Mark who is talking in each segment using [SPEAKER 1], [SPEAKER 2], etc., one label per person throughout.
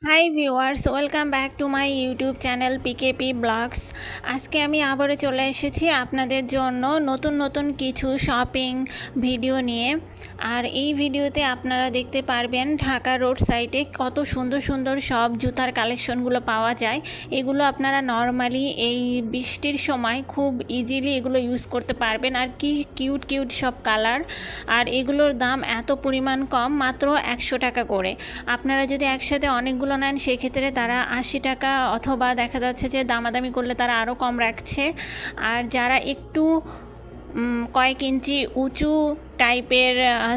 [SPEAKER 1] High viewers, welcome back to my YouTube channel PKP vlogs. আজকে আমি আবারও চলে এসেছি আপনাদের জন্য নতুন নতুন কিছু শপিং ভিডিও নিয়ে। আর এই ভিডিওতে আপনারা দেখতে পারবেন ঢাকা রোড সাইডে কত সুন্দর সুন্দর সব জুতার কালেকশনগুলো পাওয়া যায়। এগুলো আপনারা নর্মালি এই বৃষ্টির সময় খুব ইজিলি এগুলো ইউজ করতে পারবেন। আর কি কিউট কিউট সব কালার, আর এগুলোর দাম এত পরিমাণ কম, মাত্র 100 টাকা করে। আপনারা যদি একসাথে অনেকগুলো নেন সেক্ষেত্রে তারা 80 টাকা, অথবা দেখা যাচ্ছে যে দামাদামি করলে তারা আরও কম রাখছে। আর যারা একটু কয়েক ইঞ্চি উঁচু টাইপের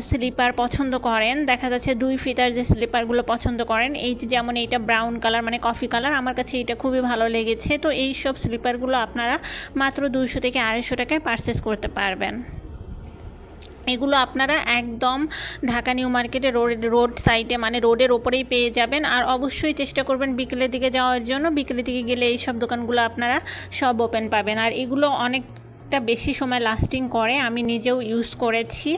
[SPEAKER 1] স্লিপার পছন্দ করেন, দেখা যাচ্ছে 2 ফিতার যে স্লিপারগুলো পছন্দ করেন, এই যে যেমন এইটা ব্রাউন কালার মানে কফি কালার, আমার কাছে এটা খুবই ভালো লেগেছে। তো এই সব স্লিপারগুলো আপনারা মাত্র 200 থেকে 250 টাকায় পারচেস করতে পারবেন। এগুলো আপনারা একদম ঢাকা নিউ মার্কেটে রোড সাইডে মানে রোডের ওপরেই পেয়ে যাবেন। আর অবশ্যই চেষ্টা করবেন বিকেলের দিকে যাওয়ার জন্য। বিকেলের দিকে গেলে এই সব দোকানগুলো আপনারা সব ওপেন পাবেন। আর এগুলো অনেকটা বেশি সময় লাস্টিং করে, আমি নিজেও ইউজ করেছি।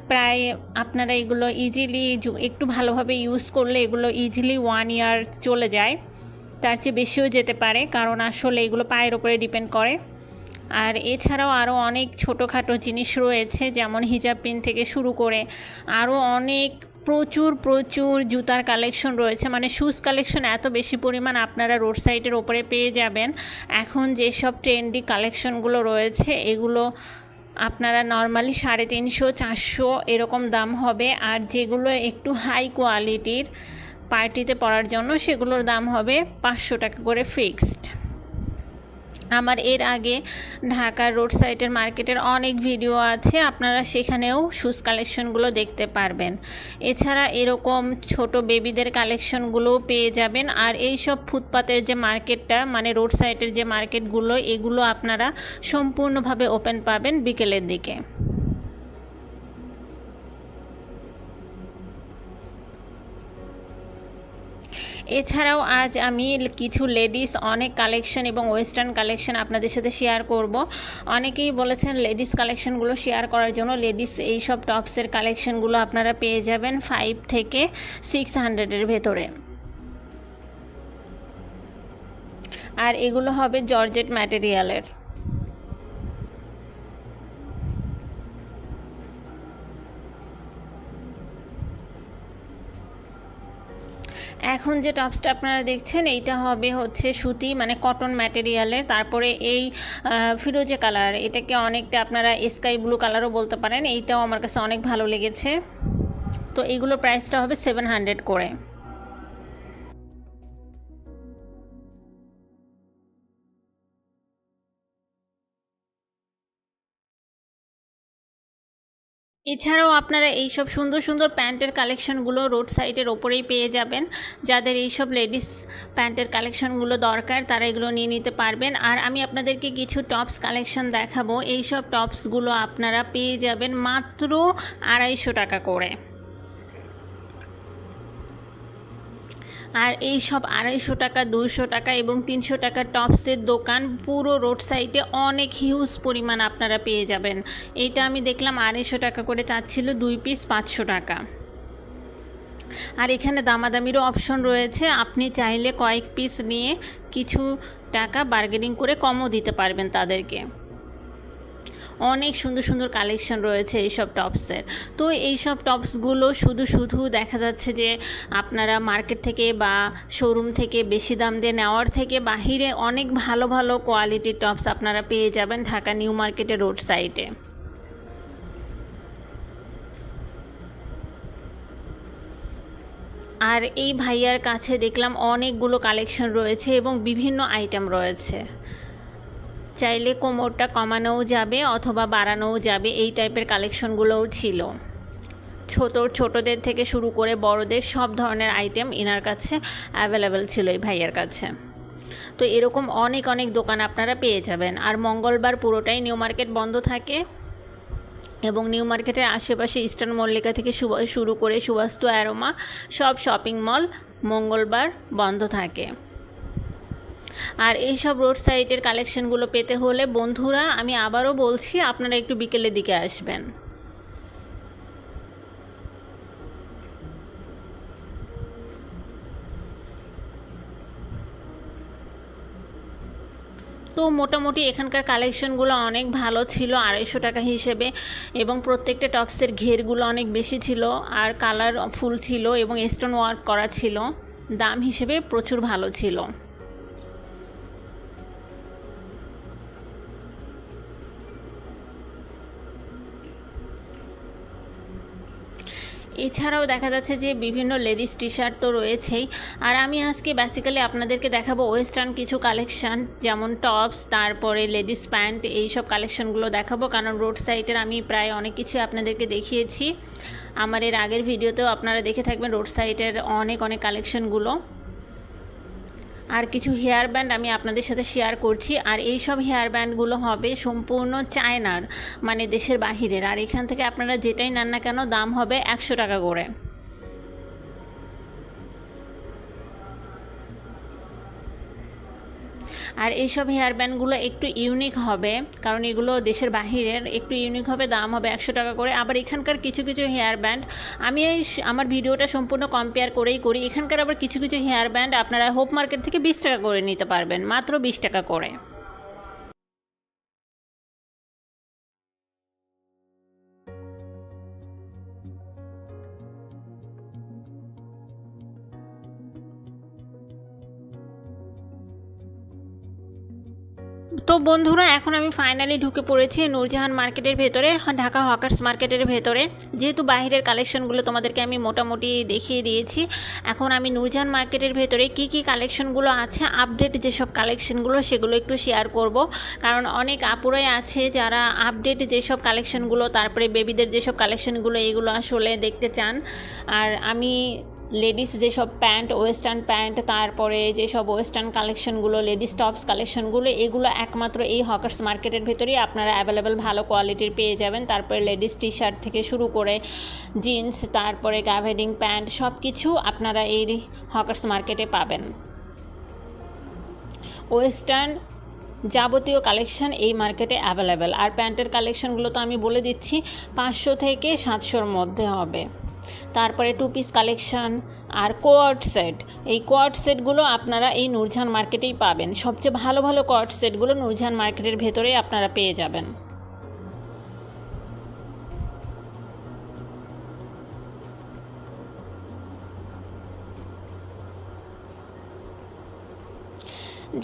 [SPEAKER 1] প্রায় আপনারা এগুলো ইজিলি একটু ভালোভাবে ইউজ করলে এগুলো ইজিলি 1 ইয়ার চলে যায়, তার চেয়ে বেশিও যেতে পারে, কারণ আসলে এগুলো পায়ের ওপরে ডিপেন্ড করে। আর এছাড়াও আরও অনেক ছোটোখাটো জিনিস রয়েছে, যেমন হিজাব পিন থেকে শুরু করে আরও অনেক প্রচুর প্রচুর জুতার কালেকশন রয়েছে। মানে শুজ কালেকশন এত বেশি পরিমাণ আপনারা রোড সাইডের ওপরে পেয়ে যাবেন। এখন যেসব ট্রেন্ডি কালেকশনগুলো রয়েছে এগুলো আপনারা নর্মালি 350 400 এরকম দাম হবে। আর যেগুলো একটু হাই কোয়ালিটির পার্টিতে পরার জন্য সেগুলোর দাম হবে 500 টাকা করে ফিক্সড। আমার এর আগে ঢাকার রোড সাইডের মার্কেটের অনেক ভিডিও আছে, আপনারা সেখানেও শুজ কালেকশনগুলো দেখতে পারবেন। এছাড়া এরকম ছোট বেবিদের কালেকশনগুলোও পেয়ে যাবেন। আর এই সব ফুটপাতের যে মার্কেটটা মানে রোড সাইডের যে মার্কেটগুলো, এগুলো আপনারা সম্পূর্ণভাবে ওপেন পাবেন বিকেলের দিকে। এছাড়াও আজ আমি কিছু লেডিস অনেক কালেকশন এবং ওয়েস্টার্ন কালেকশন আপনাদের সাথে শেয়ার করব। অনেকেই বলেছেন লেডিস কালেকশনগুলো শেয়ার করার জন্য। লেডিস এই সব টপসের কালেকশনগুলো আপনারা পেয়ে যাবেন 5 থেকে 600-এর ভেতরে। আর এগুলো হবে জর্জেট ম্যাটেরিয়ালের। এখন যে টপসটা আপনারা দেখছেন এইটা হবে হচ্ছে সুতি মানে কটন ম্যাটেরিয়ালের। তারপরে এই ফিরোজে কালার, এটাকে অনেকটা আপনারা স্কাই ব্লু কালারও বলতে পারেন, এইটাও আমার কাছে অনেক ভালো লেগেছে। তো এইগুলোর প্রাইসটা হবে 700 করে। এছাড়াও আপনারা এইসব সুন্দর সুন্দর প্যান্টের কালেকশনগুলো রোড সাইডের ওপরেই পেয়ে যাবেন। যাদের এইসব লেডিস প্যান্টের কালেকশনগুলো দরকার তারা এগুলো নিয়ে নিতে পারবেন। আর আমি আপনাদেরকে কিছু টপস কালেকশন দেখাবো। এইসব টপসগুলো আপনারা পেয়ে যাবেন মাত্র 250 টাকা করে। আর এই সব 250 টাকা, 200 টাকা এবং 300 টাকার টপসের দোকান পুরো রোড সাইডে অনেক হিউজ পরিমাণ আপনারা পেয়ে যাবেন। এইটা আমি দেখলাম 250 টাকা করে চাচ্ছিল 2 পিস 500 টাকা। আর এখানে দামাদামিরও অপশন রয়েছে, আপনি চাইলে কয়েক পিস নিয়ে কিছু টাকা বার্গেনিং করে কমও দিতে পারবেন তাদেরকে। অনেক সুন্দর সুন্দর কালেকশন রয়েছে এইসব টপসের। তো এইসব টপসগুলো শুধু শুধু দেখা যাচ্ছে যে আপনারা মার্কেট থেকে বা শোরুম থেকে বেশি দাম দিয়ে নেওয়ার থেকে বাহিরে অনেক ভালো ভালো কোয়ালিটির টপস আপনারা পেয়ে যাবেন ঢাকা নিউ মার্কেটের রোড সাইডে। আর এই ভাইয়ার কাছে দেখলাম অনেকগুলো কালেকশন রয়েছে এবং বিভিন্ন আইটেম রয়েছে। চাইলে কোমরটা কমানোও যাবে অথবা বাড়ানোও যাবে, এই টাইপের কালেকশনগুলোও ছিল। ছোটদের থেকে শুরু করে বড়দের সব ধরনের আইটেম এনার কাছে অ্যাভেলেবেল ছিল এই ভাইয়ের কাছে। তো এরকম অনেক অনেক দোকান আপনারা পেয়ে যাবেন। আর মঙ্গলবার পুরোটাই নিউ মার্কেট বন্ধ থাকে এবং নিউ মার্কেটের আশেপাশে ইস্টার্ন মল্লিকা থেকে শুরু করে সুবাস্তু, অ্যারোমা সব শপিং মল মঙ্গলবার বন্ধ থাকে। আর এই সব রোড সাইডের কালেকশনগুলো পেতে হলে বন্ধুরা আমি আবারও বলছি আপনারা একটু বিকেলের দিকে আসবেন। তো মোটামুটি এখানকার কালেকশনগুলো অনেক ভালো ছিল 250 টাকা হিসেবে, এবং প্রত্যেকটা টপসের ঘেরগুলো অনেক বেশি ছিল আর কালার ফুল ছিল এবং স্টোন ওয়ার্ক করা ছিল। দাম হিসেবে প্রচুর ভালো ছিল। এছাড়াও দেখা যাচ্ছে যে বিভিন্ন লেডিস টি শার্ট তো রয়েছেই। আর আমি আজকে বেসিক্যালি আপনাদেরকে দেখাবো ওয়েস্টার্ন কিছু কালেকশান, যেমন টপস, তারপরে লেডিস প্যান্ট, এইসব কালেকশনগুলো দেখাবো। কারণ রোড সাইডের আমি প্রায় অনেক কিছু আপনাদেরকে দেখিয়েছি। আমার এর আগের ভিডিওতেও আপনারা দেখে থাকবেন রোড সাইডের অনেক অনেক কালেকশনগুলো। আর কিছু হেয়ার ব্যান্ড আমি আপনাদের সাথে শেয়ার করছি। আর এই সব হেয়ার ব্যান্ডগুলো হবে সম্পূর্ণ চায়নার, মানে দেশের বাহিরের। আর এখান থেকে আপনারা যেটাই নেন না কেন দাম হবে 100 টাকা করে। আর এইসব হেয়ার ব্যান্ডগুলো একটু ইউনিক হবে, কারণ এগুলো দেশের বাহিরের, একটু ইউনিক হবে, দাম হবে 100 টাকা করে। আবার এখানকার কিছু কিছু হেয়ার ব্যান্ড আমি আমার ভিডিওটা সম্পূর্ণ কম্পেয়ার করেই করি। এখানকার আবার কিছু কিছু হেয়ার ব্যান্ড আপনারা হোপ মার্কেট থেকে 20 টাকা করে নিতে পারবেন, মাত্র 20 টাকা করে। তো বন্ধুরা, এখন আমি ফাইনালি ঢুকে পড়েছি নূরজাহান মার্কেটের ভেতরে, ঢাকা হকার্স মার্কেটের ভেতরে। যেহেতু বাইরের কালেকশনগুলো তোমাদেরকে আমি মোটামুটি দেখিয়ে দিয়েছি, এখন আমি নূরজাহান মার্কেটের ভেতরে কি কি কালেকশনগুলো আছে, আপডেট যেসব কালেকশনগুলো, সেগুলো একটু শেয়ার করব। কারণ অনেক আপুরাই আছে যারা আপডেট যেসব কালেকশনগুলো, তারপরে বেবিদের যেসব কালেকশনগুলো, এগুলো আসলে দেখতে চান। আর আমি লেডিস যেসব প্যান্ট, ওয়েস্টার্ন প্যান্ট, তারপরে যেসব ওয়েস্টার্ন কালেকশনগুলো, লেডিস টপস কালেকশনগুলো, এগুলো একমাত্র এই হকার্স মার্কেটের ভেতরেই আপনারা অ্যাভেলেবেল ভালো কোয়ালিটির পেয়ে যাবেন। তারপরে লেডিস টি শার্ট থেকে শুরু করে জিন্স, তারপরে গাভেডিং প্যান্ট, সব কিছু আপনারা এই হকার্স মার্কেটে পাবেন। ওয়েস্টার্ন যাবতীয় কালেকশন এই মার্কেটে অ্যাভেলেবেল। আর প্যান্টের কালেকশনগুলো তো আমি বলে দিচ্ছি 500 থেকে 700-র মধ্যে হবে। তারপরে টু পিস কালেকশান আর কোয়ার্ড সেট, এই কোয়ার্ড সেটগুলো আপনারা এই নূরজাহান মার্কেটেই পাবেন। সবচেয়ে ভালো ভালো কোয়ার্ড সেটগুলো নূরজাহান মার্কেটের ভেতরেই আপনারা পেয়ে যাবেন।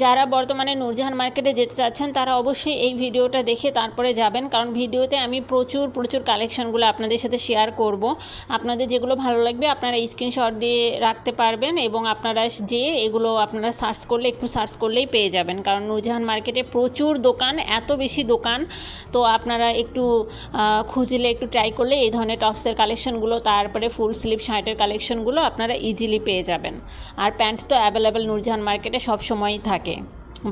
[SPEAKER 1] যারা বর্তমানে নূরজাহান মার্কেটে যেতে চাচ্ছেন তারা অবশ্যই এই ভিডিওটা দেখে তারপরে যাবেন, কারণ ভিডিওতে আমি প্রচুর প্রচুর কালেকশনগুলো আপনাদের সাথে শেয়ার করব। আপনাদের যেগুলো ভালো লাগবে আপনারা স্ক্রিনশট দিয়ে রাখতে পারবেন, এবং আপনারা যেয়ে এগুলো আপনারা সার্চ করলে, একটু সার্চ করলেই পেয়ে যাবেন। কারণ নূরজাহান মার্কেটে প্রচুর দোকান, এত বেশি দোকান, তো আপনারা একটু খুঁজলে, একটু ট্রাই করলে এই ধরনের টপসের কালেকশনগুলো, তারপরে ফুল স্লিভ শার্টের কালেকশনগুলো আপনারা ইজিলি পেয়ে যাবেন। আর প্যান্ট তো অ্যাভেলেবেল নূরজাহান মার্কেটে সবসময়ই থাকে,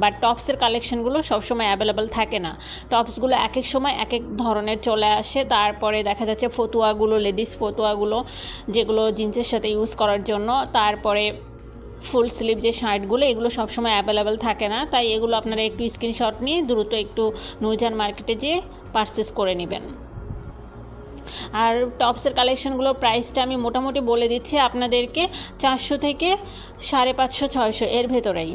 [SPEAKER 1] বাট টপসের কালেকশনগুলো সবসময় অ্যাভেলেবেল থাকে না। টপসগুলো এক এক সময় এক এক ধরনের চলে আসে। তারপরে দেখা যাচ্ছে ফতুয়াগুলো, লেডিস ফতুয়াগুলো, যেগুলো জিন্সের সাথে ইউজ করার জন্য, তারপরে ফুল স্লিভ যে শার্টগুলো, এগুলো সবসময় অ্যাভেলেবেল থাকে না। তাই এগুলো আপনারা একটু স্ক্রিনশট নিয়ে দ্রুত একটু নূরজাহান মার্কেটে যেয়ে পারচেস করে নেবেন। আর টপসের কালেকশনগুলোর প্রাইসটা আমি মোটামুটি বলে দিচ্ছি আপনাদেরকে, 400 থেকে 550, 600 এর ভেতরেই।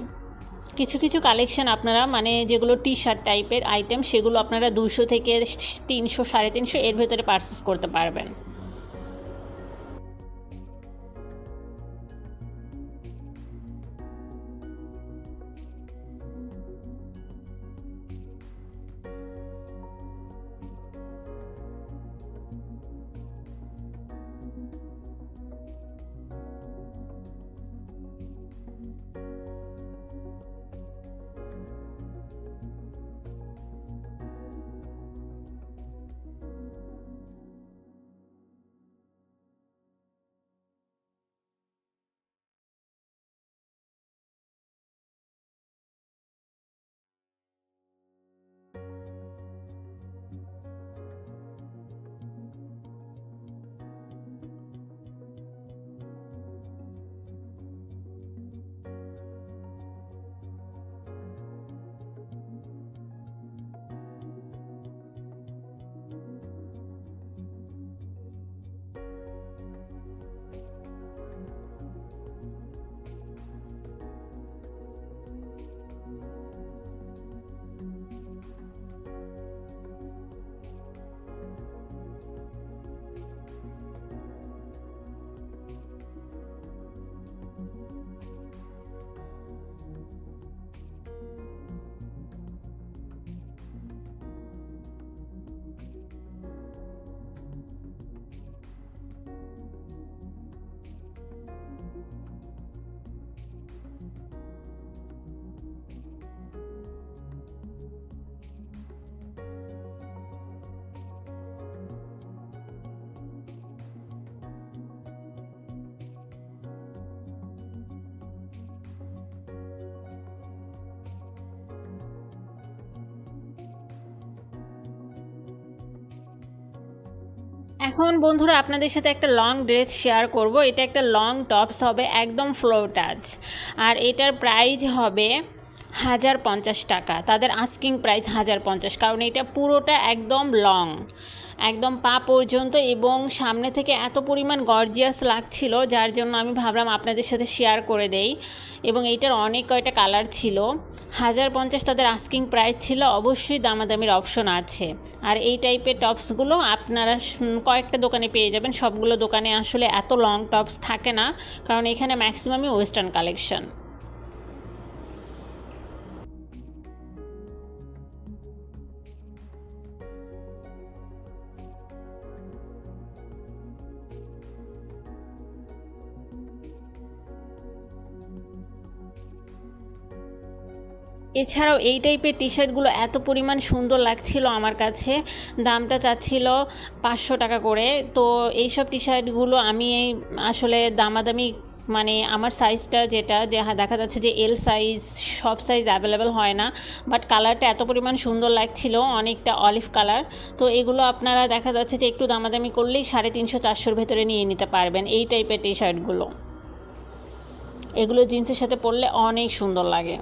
[SPEAKER 1] কিছু কিছু কালেকশন আপনারা, মানে যেগুলো টি শার্ট টাইপের আইটেম, সেগুলো আপনারা 200 থেকে 300, 350 এর ভেতরে পারচেস করতে পারবেন। এখন বন্ধুরা আপনাদের সাথে একটা লং ড্রেস শেয়ার করব। এটা একটা লং টপস হবে, একদম ফ্লোর টাচ, আর এটার প্রাইস হবে 1050 টাকা। তাদের আস্কিং প্রাইস 1050, কারণ এটা পুরোটা একদম লং, একদম পা পর্যন্ত, এবং সামনে থেকে এত পরিমাণ গর্জিয়াস লাগছিল, যার জন্য আমি ভাবলাম আপনাদের সাথে শেয়ার করে দেই। এবং এইটার অনেক কয়টা কালার ছিল। 1050 তাদের আস্কিং প্রাইস ছিল, অবশ্যই দামাদামির অপশন আছে। আর এই টাইপের টপসগুলো আপনারা কয়েকটা দোকানে পেয়ে যাবেন, সবগুলো দোকানে আসলে এত লং টপস থাকে না, কারণ এখানে ম্যাক্সিমামই ওয়েস্টার্ন কালেকশন। এছাড়াও এই টাইপের টি শার্টগুলো এত পরিমাণ সুন্দর লাগছিল আমার কাছে, দামটা চাচ্ছিল 500 টাকা করে। তো এইসব টি শার্টগুলো আমি আসলে দামাদামি, মানে আমার সাইজটা যেটা দেখা যাচ্ছে যে এল সাইজ, সব সাইজ অ্যাভেলেবেল হয় না, বাট কালারটা এত পরিমাণ সুন্দর লাগছিল, অনেকটা অলিভ কালার। তো এগুলো আপনারা দেখা যাচ্ছে যে একটু দামাদামি করলেই 350-400-র ভেতরে নিয়ে নিতে পারবেন এই টাইপের টি শার্টগুলো। এগুলো জিন্সের সাথে পরলে অনেক সুন্দর লাগে।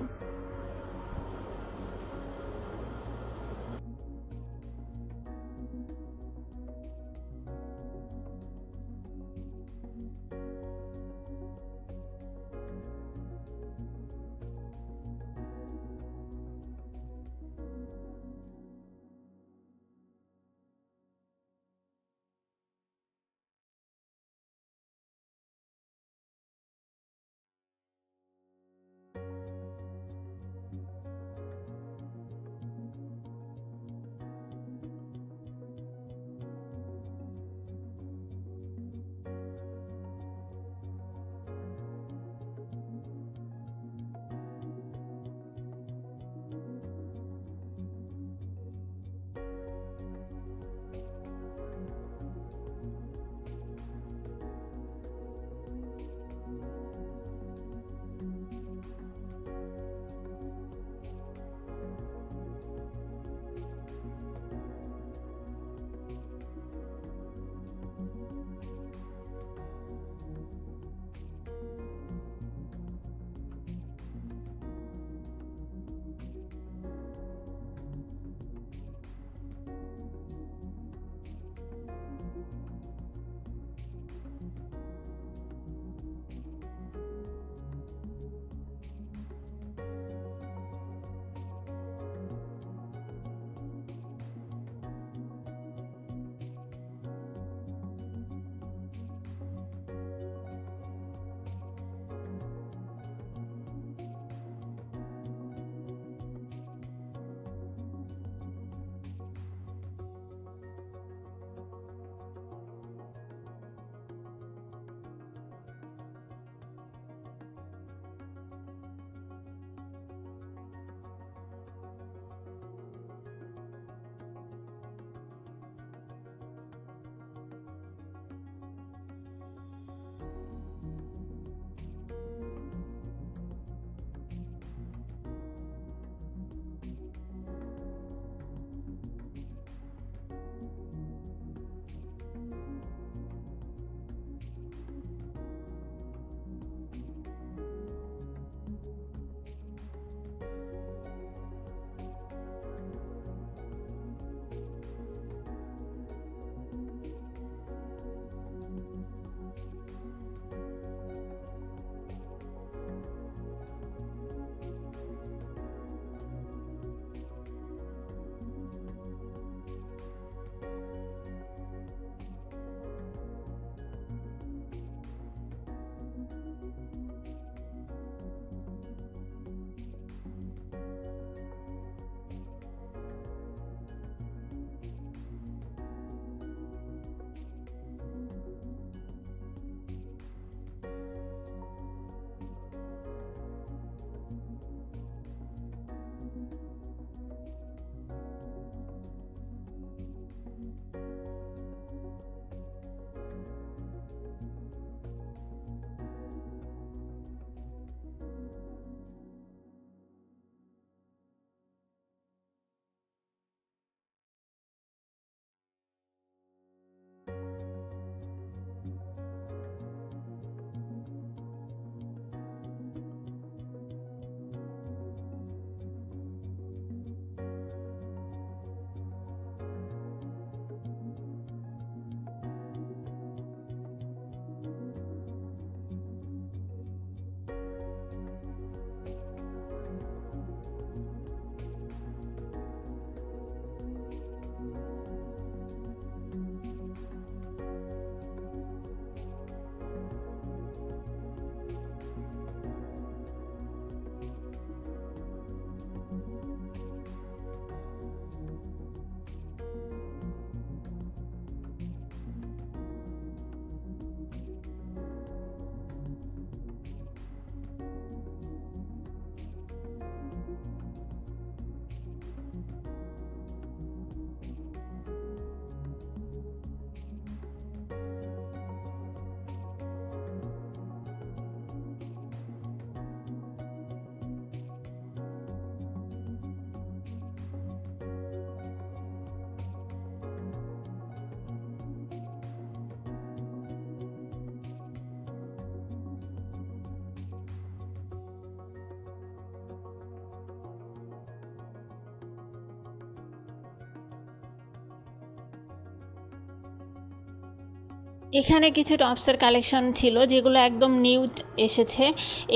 [SPEAKER 1] এখানে কিছু টপসের কালেকশন ছিল যেগুলো একদম নিউ এসেছে।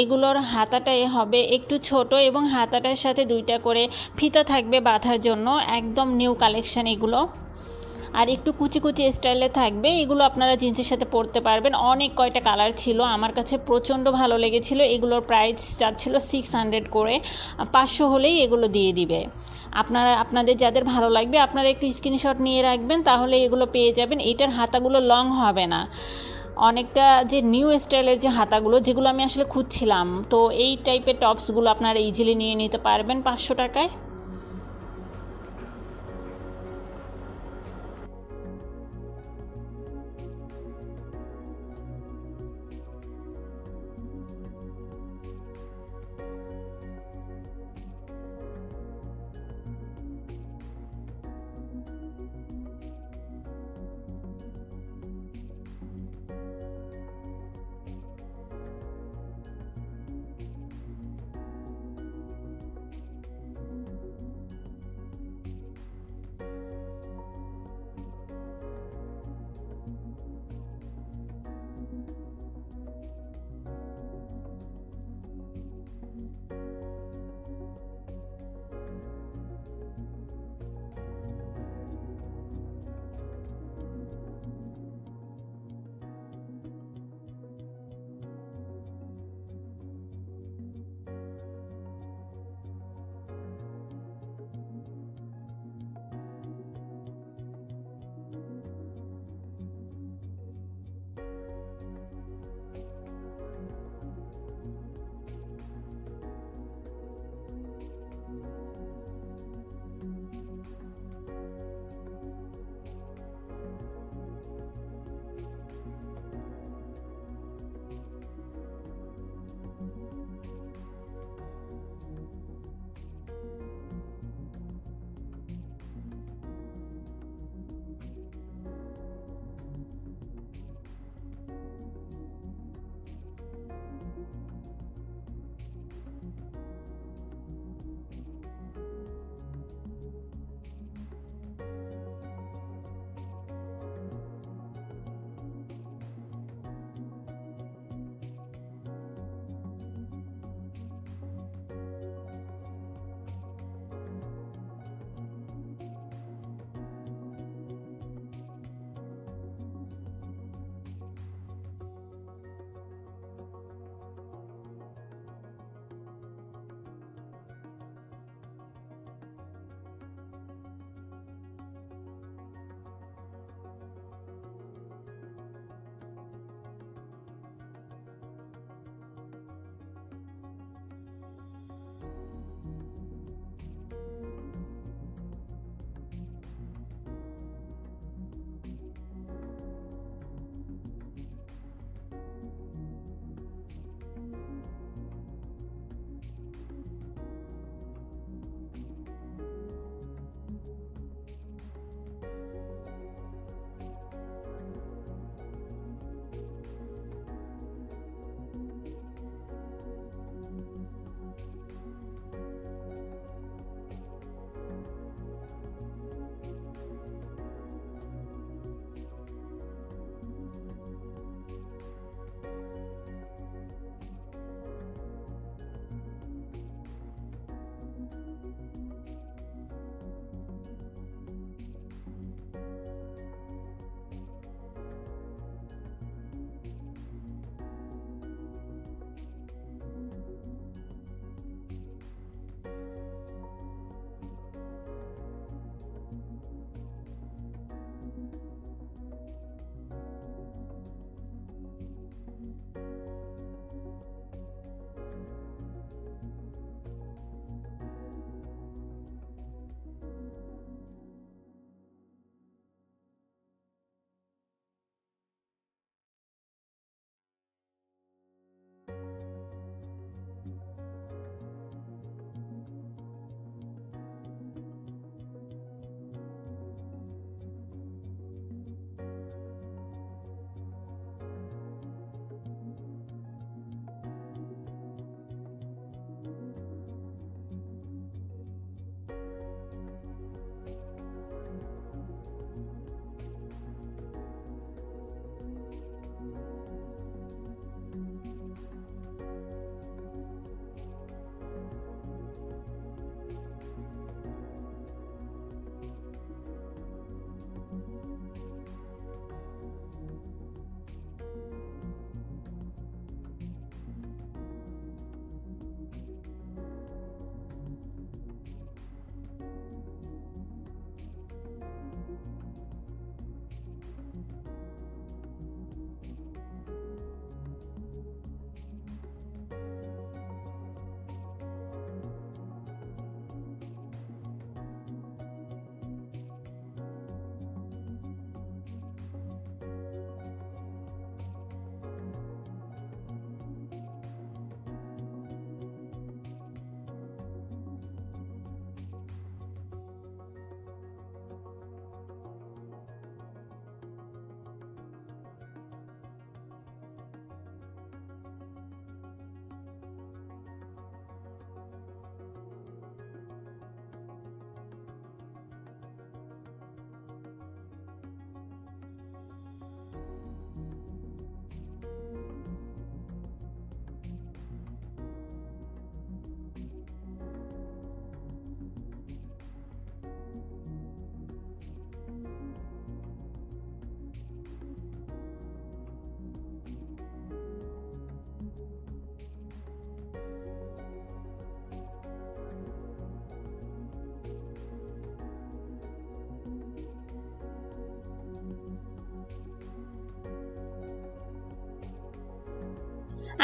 [SPEAKER 1] এগুলোর হাতাটা হবে একটু ছোট এবং হাতাটার সাথে দুইটা করে ফিতা থাকবে বাঁধার জন্য। একদম নিউ কালেকশন এগুলো, আর একটু কুচি কুচি স্টাইলে থাকবে। এগুলো আপনারা জিন্সের সাথে পরতে পারবেন। অনেক কয়টা কালার ছিল, আমার কাছে প্রচণ্ড ভালো লেগেছিল। এগুলোর প্রাইস যাচ্ছিল 600 করে, 500 হলেই এগুলো দিয়ে দিবে। আপনাদের যাদের ভালো লাগবে আপনারা একটু স্ক্রিনশট নিয়ে রাখবেন, তাহলে এগুলো পেয়ে যাবেন। এটার হাতাগুলো লং হবে না, অনেকটা যে নিউ স্টাইলের যে হাতাগুলো যেগুলো আমি আসলে খুঁজছিলাম, তো এই টাইপের টপসগুলো আপনারা ইজিলি নিয়ে নিতে পারবেন 500 টাকায়।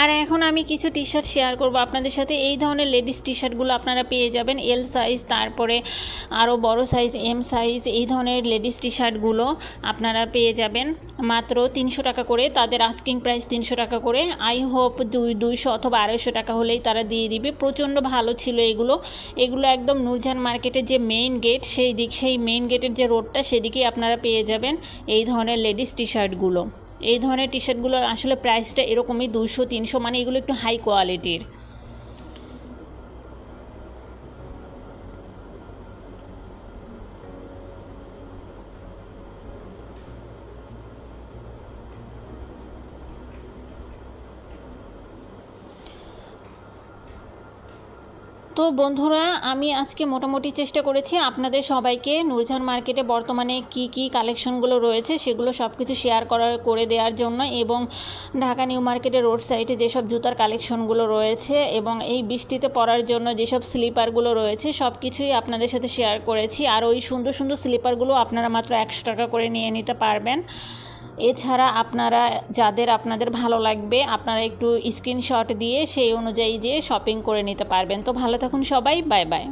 [SPEAKER 1] আর এখন আমি কিছু টি শার্ট শেয়ার করব আপনাদের সাথে। এই ধরনের লেডিস টি শার্টগুলো আপনারা পেয়ে যাবেন এল সাইজ, তারপরে আরও বড় সাইজ এম সাইজ, এই ধরনের লেডিস টি শার্টগুলো আপনারা পেয়ে যাবেন মাত্র 300 টাকা করে। তাদের আস্কিং প্রাইস 300 টাকা করে। আই হোপ 200 অথবা 250 টাকা হলেই তারা দিয়ে দিবে। প্রচণ্ড ভালো ছিল এগুলো। একদম নূরজাহান মার্কেটের যে মেইন গেট, সেই মেইন গেটের যে রোডটা সেদিকেই আপনারা পেয়ে যাবেন এই ধরনের লেডিস টি শার্টগুলো। এই ধরনের টি শার্টগুলোর আসলে প্রাইসটা এরকমই 200-300, মানে এগুলো একটু হাই কোয়ালিটির। তো বন্ধুরা, আমি আজকে মোটামুটি চেষ্টা করেছি আপনাদের সবাইকে নূরজাহান মার্কেটে বর্তমানে কি কি কালেকশনগুলো রয়েছে সেগুলো সব কিছু শেয়ার করে দেওয়ার জন্য, এবং ঢাকা নিউ মার্কেটের রোড সাইডে যেসব জুতার কালেকশনগুলো রয়েছে এবং এই বৃষ্টিতে পরার জন্য যেসব স্লিপারগুলো রয়েছে সব কিছুই আপনাদের সাথে শেয়ার করেছি। আর ওই সুন্দর সুন্দর স্লিপারগুলো আপনারা মাত্র 100 টাকা করে নিয়ে নিতে পারবেন। এছাড়া আপনারা আপনাদের ভালো লাগবে আপনারা একটু স্ক্রিনশট দিয়ে সেই অনুযায়ী যে শপিং করে নিতে পারবেন। তো ভালো থাকুন সবাই, বাই বাই।